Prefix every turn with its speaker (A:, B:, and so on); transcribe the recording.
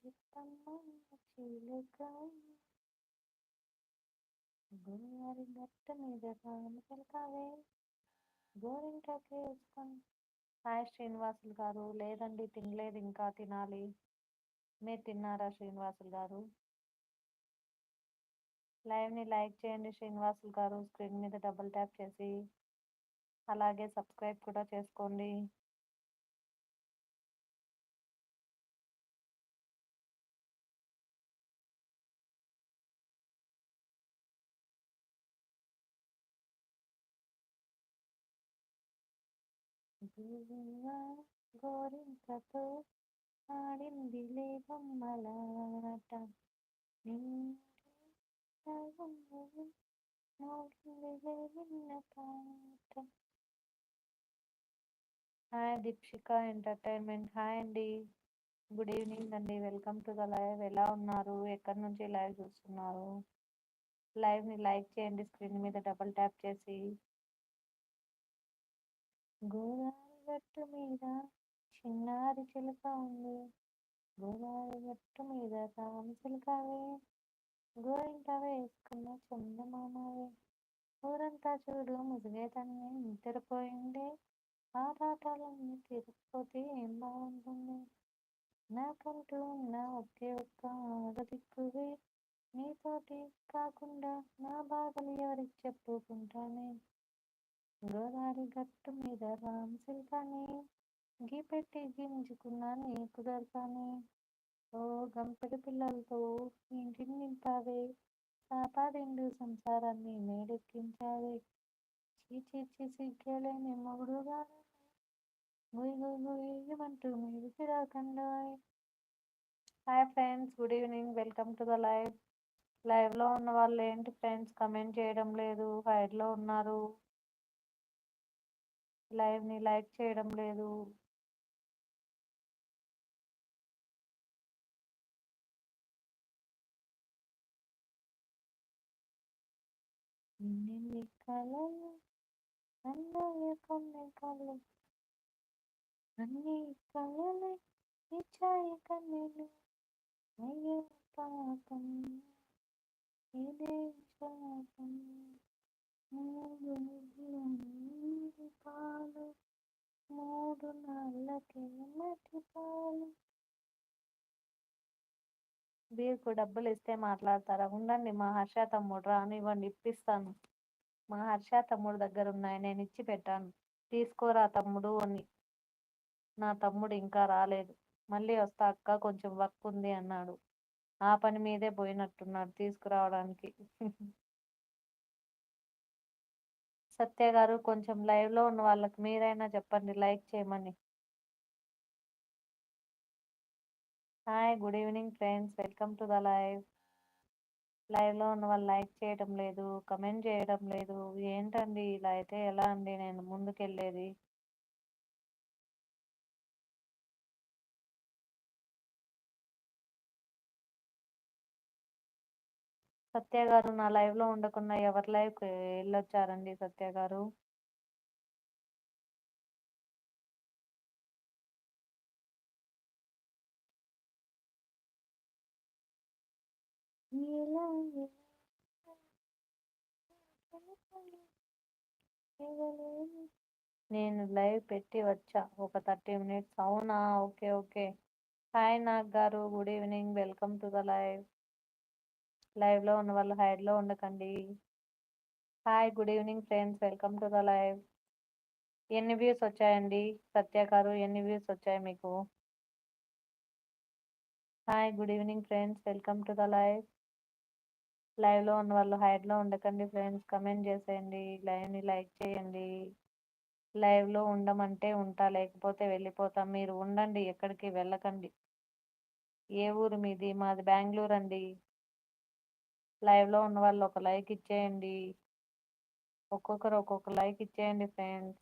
A: చిత్తమ్మ చిలుక గోదావరి గట్ట మీద రామచిలకవే గోరింటకి వేసుకొని. హాయ్ శ్రీనివాసులు గారు. లేదండి, తినలేదు, ఇంకా తినాలి. మీరు తిన్నారా శ్రీనివాసులు గారు? లైవ్ని లైక్ చేయండి శ్రీనివాసులు గారు, స్క్రీన్ మీద డబుల్ ట్యాప్ చేసి. అలాగే సబ్స్క్రైబ్ కూడా చేసుకోండి. గోరింకతో ఆడింది బొమ్మలాట హాయ్ దీక్షిక ఎంటర్టైన్మెంట్. హాయ్ అండి, గుడ్ ఈవినింగ్ అండి, వెల్కమ్ టు ద లైవ్. ఎలా ఉన్నారు? ఎక్కడి నుంచి లైవ్ చూస్తున్నారు? లైవ్ని లైక్ చేయండి, స్క్రీన్ మీద డబుల్ ట్యాప్ చేసి. గోదావరి గట్టు మీద చిన్నారి చిలుక ఉంది, గోదావరి గట్టు మీద రామ చిలుకవే గోరింట వేసుకున్న చందమామవే. ఊరంతా చూడు ముసిగే తన్ని నిద్రపోయింది, ఆరాటాలన్నీ తీరకపోతే ఏం బాగుంటుంది. నాకంటూ నా ఒకే ఒక్క ఆడదిక్కువే, నీతోటి కాకుండా నా బాధలు ఎవరికి చెప్పుకుంటానే. గోదావరి గట్టు మీద రామచిలుకని గీపెట్టి గింజుకున్నా నీ కుదరతానే. ఓ గంపెడు పిల్లలతో ఇంటిని నింపావే, సాపాదిండు సంసారాన్ని మేడెక్కించావే. చీచీచి సిగ్గలేని మొగుడుగా గుయ్ గుయ్ గుయ్యమంటూ మీదికి రాకండాయ్. Hi friends, good evening, welcome to the live. లైవ్లో ఉన్న వాళ్ళు ఏంటి ఫ్రెండ్స్ కమెంట్ చేయడం లేదు, హైడ్లో ఉన్నారు, లైవ్ని లైక్ చేయడం లేదు. ఇన్ని కలలు అన్నాయ కొన్ని కళ్ళు, అన్ని కలలే ఇచ్చాయి కన్నీళ్ళు, అయ్యో పాపం ఇదే శాపం. పాలు 3 నాళ్ళకే మట్టి పాలు. వీరికి డబ్బులు ఇస్తే మాట్లాడతారా? ఉండండి, మా హర్ష తమ్ముడు రానివ్వండి, ఇప్పిస్తాను. మా హర్ష తమ్ముడు దగ్గర ఉన్నాయి, నేను ఇచ్చి పెట్టాను. తీసుకోరా తమ్ముడు అని. నా తమ్ముడు ఇంకా రాలేదు. మళ్ళీ వస్తా అక్క, కొంచెం వర్క్ ఉంది అన్నాడు. ఆ పని మీదే పోయినట్టున్నాడు తీసుకురావడానికి. సత్య గారు, కొంచెం లైవ్లో ఉన్న వాళ్ళకి మీరైనా చెప్పండి లైక్ చేయమని. Hi, good evening friends, welcome to the live. లైవ్లో ఉన్న వాళ్ళు లైక్ చేయడం లేదు, కమెంట్ చేయడం లేదు, ఏంటండి ఇలా అయితే ఎలా అండి నేను ముందుకెళ్ళేది? సత్య గారు, నా లైవ్లో ఉండకుండా ఎవరి లైవ్కి వెళ్ళొచ్చారండి సత్య గారు? నేను లైవ్ పెట్టి వచ్చా ఒక 30 minutes. అవునా, ఓకే ఓకే. హాయ్ నాగ్ గారు, good evening, welcome to the live. లైవ్లో ఉన్న వాళ్ళు హైడ్లో ఉండకండి. Hi, good evening friends, welcome to the live. ఎన్ని వ్యూస్ వచ్చాయండి సత్య గారు? ఎన్ని వ్యూస్ వచ్చాయి మీకు? Hi, good evening friends, welcome to the live. లైవ్లో ఉన్న వాళ్ళు హైడ్లో ఉండకండి ఫ్రెండ్స్, కమెంట్ చేసేయండి, లైవ్ని లైక్ చేయండి. లైవ్లో ఉండమంటే ఉంటా, లేకపోతే వెళ్ళిపోతాం. మీరు ఉండండి, ఎక్కడికి వెళ్ళకండి. ఏ ఊరు మీది? మాది బెంగళూరు అండి. లైవ్లో ఉన్న వాళ్ళు ఒక లైక్ ఇచ్చేయండి, ఒక్కొక్కరు ఒక్కొక్క లైక్ ఇచ్చేయండి ఫ్రెండ్స్.